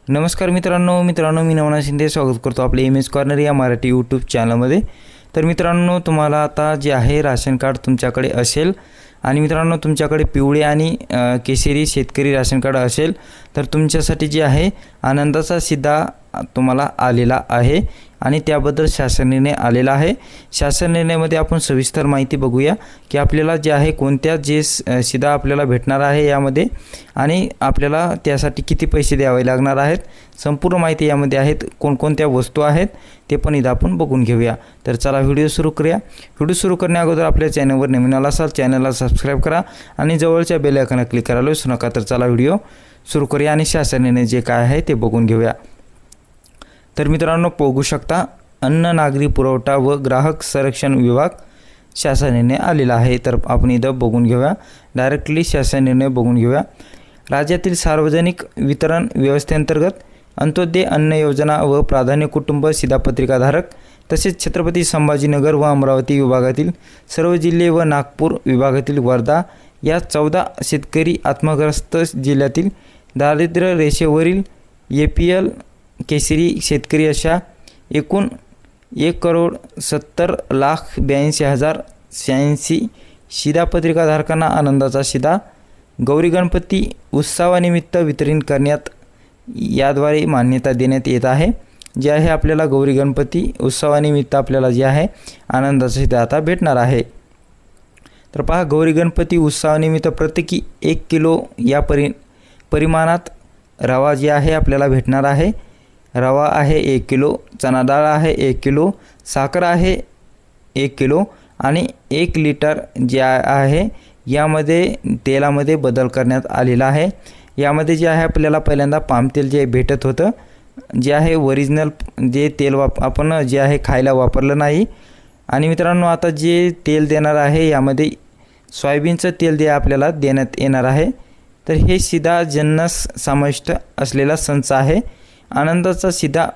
नमस्कार मित्रांनो मी नवना शिंदे स्वागत करतो आपले एमएस कॉर्नर या मराठी यूट्यूब चॅनलमध्ये। तर मित्रांनो तुम्हाला आता जे आहे राशन कार्ड तुमच्याकडे असेल आणि मित्रांनो तुमच्याकडे पिवळे आणि केशरी शेतकरी राशन कार्ड असेल तर तुमच्यासाठी जे आहे आनंदाचा सिधा तुम्हाला आलेला आहे आणि त्याबद्दल शासन निर्णय आलेला आहे। शासन निर्णयामध्ये आपण सविस्तर माहिती बघूया की आपल्याला जे आहे कोणत्या जे सिधा आपल्याला भेटणार आहे यामध्ये आणि आपल्याला त्यासाठी किती पैसे द्यावे लागणार आहेत, संपूर्ण माहिती यामध्ये आहेत। कोणकोणत्या वस्तू आहेत ते पण इथं आपण बघून घेऊया। तर चला व्हिडिओ सुरू करूया। व्हिडिओ सुरू करण्याअगोदर आपल्या चॅनलवर नवीन आला असाल चॅनलला सबस्क्राइब करा आणि जवळच्या बेल आयकॉनला क्लिक करायला विसरू नका। तर चला व्हिडिओ सुरू करूया आणि शासन निर्णय जे काय आहे ते बघून घेऊया। तर मित्रांनो बघू शकता अन्न नागरी पुरवठा व ग्राहक संरक्षण विभाग शासन निर्णय आलेला आहे। तर आपण इथं बघून घेऊया, डायरेक्टली शासन निर्णय बघून घेऊया। राज्यातील सार्वजनिक वितरण व्यवस्थेअंतर्गत अंत्योदय अन्न योजना व प्राधान्य कुटुंब शिधापत्रिकाधारक तसेच छत्रपती संभाजीनगर व अमरावती विभागातील सर्व जिल्हे व नागपूर विभागातील वर्धा या 14 शेतकरी आत्मग्रस्त जिल्ह्यातील दारिद्र्य रेषेवरील APL केशरी शेतकरी अशा एकूण 1,70,82,086 शिधापत्रिकाधारकांना आनंदाचा शिधा गौरी गणपती उत्सवानिमित्त वितरण करण्यात याद्वारे मान्यता देण्यात येत आहे। जे आहे आपल्याला गौरी गणपती उत्सवानिमित्त आपल्याला जे आहे आनंदाचा शिधा आता भेटणार आहे। तर पहा, गौरी गणपती उत्सवानिमित्त प्रत्येकी 1 किलो या परिमाणात रवा जे आहे आपल्याला भेटणार आहे। रवा आहे 1 किलो, चना डाळ आहे 1 किलो, साखर आहे 1 किलो आणि 1 लिटर जे आहे यामध्ये तेलामध्ये बदल करण्यात आलेला आहे। यामध्ये जे आहे आपल्याला पहिल्यांदा पाम तेल जे भेटत होतं, जे आहे ओरिजिनल जे तेल आपण जे आहे खायला वापरलं नाही। आणि मित्रांनो आता जे तेल देणार आहे यामध्ये सोयाबीनचं तेल जे आपल्याला देण्यात येणार आहे। तर हे शिधा जन्नस समाविष्ट असलेला संच आहे। आनंदाचा शिधा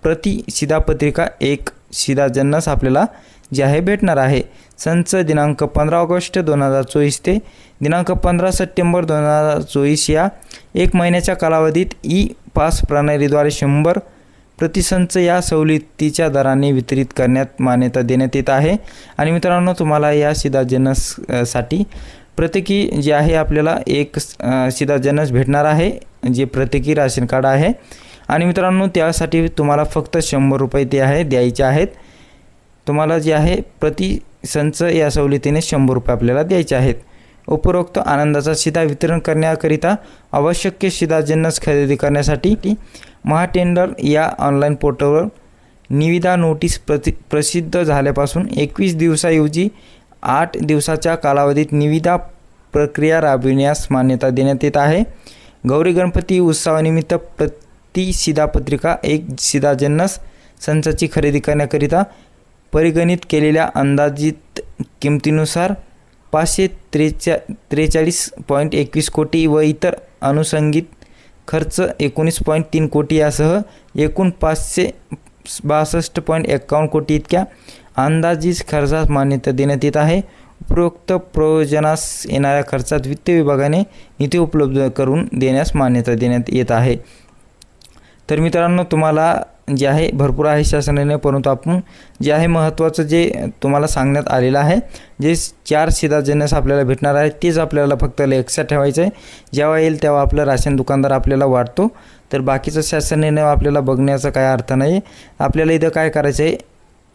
प्रति शिधापत्रिका 1 शिधा जन्नस आपल्याला जे आहे भेटणार आहे। संच दिनांक 15 ऑगस्ट 2024 ते दिनांक 15 सप्टेंबर 2024 या 1 महिन्याच्या कालावधीत ई-पास प्रणालीद्वारे 100 प्रतिसंच या सवलतीच्या दराने वितरित करण्यात मान्यता देण्यात येत आहे। आणि मित्रांनो तुम्हाला या शिधा जन्नस साठी प्रत्येकी जे आहे आपल्याला 1 शिधा जन्नस भेटणार आहे, जे प्रत्येकी राशन कार्ड आहे। आणि मित्रांनो त्यासाठी तुम्हाला फक्त 100 रुपये ते आहे द्यायचे आहेत। तुम्हाला जे आहे प्रति संच या सवलतीने 100 रुपये आपल्याला द्यायचे आहेत। उपरोक्त आनंदाचा शिधा वितरण करण्याकरिता आवश्यक शिधा जन्नस खरेदी करण्यासाठी महाटेंडर या ऑनलाईन पोर्टलवर निविदा नोटीस प्रसिद्ध झाल्यापासून 21 दिवसाऐवजी 8 दिवसाच्या कालावधीत निविदा प्रक्रिया राबविण्यास मान्यता देण्यात येत आहे। गौरी गणपती उत्सवानिमित्त प्रति शिधापत्रिका 1 शिधा जन्नस संचाची खरेदी करण्याकरिता परिगणित केलेल्या अंदाजित किमतीनुसार 543.21 कोटी व इतर अनुषंगिक खर्च 19.3 कोटी यासह एकूण 562.51 कोटी इतक्या अंदाजित खर्चास मान्यता देण्यात येत आहे। उपरोक्त प्रयोजनास येणाऱ्या खर्चात वित्त विभागाने निधी उपलब्ध करून देण्यास मान्यता देण्यात येत आहे। तर मित्रांनो तुम्हाला जे आहे भरपूर आहे शासन निर्णय, परंतु आपण जे आहे महत्त्वाचं जे तुम्हाला सांगण्यात आलेलं आहे, जे 4 शिधा जन्नस आपल्याला भेटणार आहे तेच आपल्याला फक्त लक्षात ठेवायचं आहे। जेव्हा येईल तेव्हा आपलं राशन दुकानदार आपल्याला वाटतो, तर बाकीचं शासन निर्णय आपल्याला बघण्याचा काय अर्थ नाही। आपल्याला इथं काय करायचं आहे,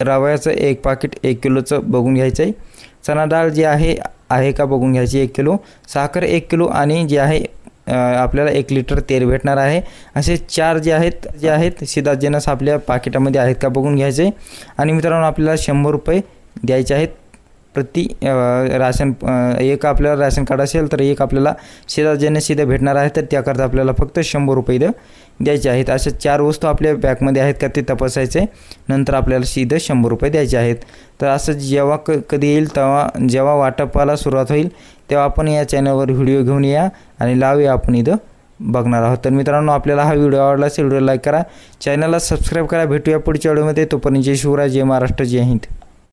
रव्याचं 1 पाकिट 1 किलोचं बघून घ्यायचं आहे, चना डाळ जी आहे का बघून घ्यायची 1 किलो, साखर 1 किलो आणि जे आहे आपल्याला 1 लिटर तेल भेटणार आहे। असे 4 जे आहेत शिधा जन्नस आपल्या पाकिटामध्ये आहेत का बघून घ्यायचे। आणि मित्रांनो आपल्याला 100 रुपये द्यायचे आहेत प्रति राशन। एक आपल्याला राशन कार्ड असेल तर 1 आपल्याला शिधा जन्नस शिधा भेटणार आहे, तर त्याकरता आपल्याला फक्त 100 रुपये द्यायचे आहेत। अशा 4 वस्तू आपल्या बॅगमध्ये आहेत का ते तपासायचे, नंतर आपल्याला सीधे 100 रुपये द्यायचे आहेत। तर असं जेव्हा कधी येईल तेव्हा जेव्हा वाटपाला सुरुवात होईल तेव्हा आपण या चॅनलवर व्हिडिओ घेऊन या आणि लावूया आपण इथं बघणार आहोत। तर मित्रांनो आपल्याला हा व्हिडिओ आवडला असेल व्हिडिओ लाईक करा, चॅनलला सबस्क्राईब करा। भेटूया पुढच्या व्हिडिओमध्ये, तोपर्यंत जय शिवराय, जय महाराष्ट्र, जय हिंद।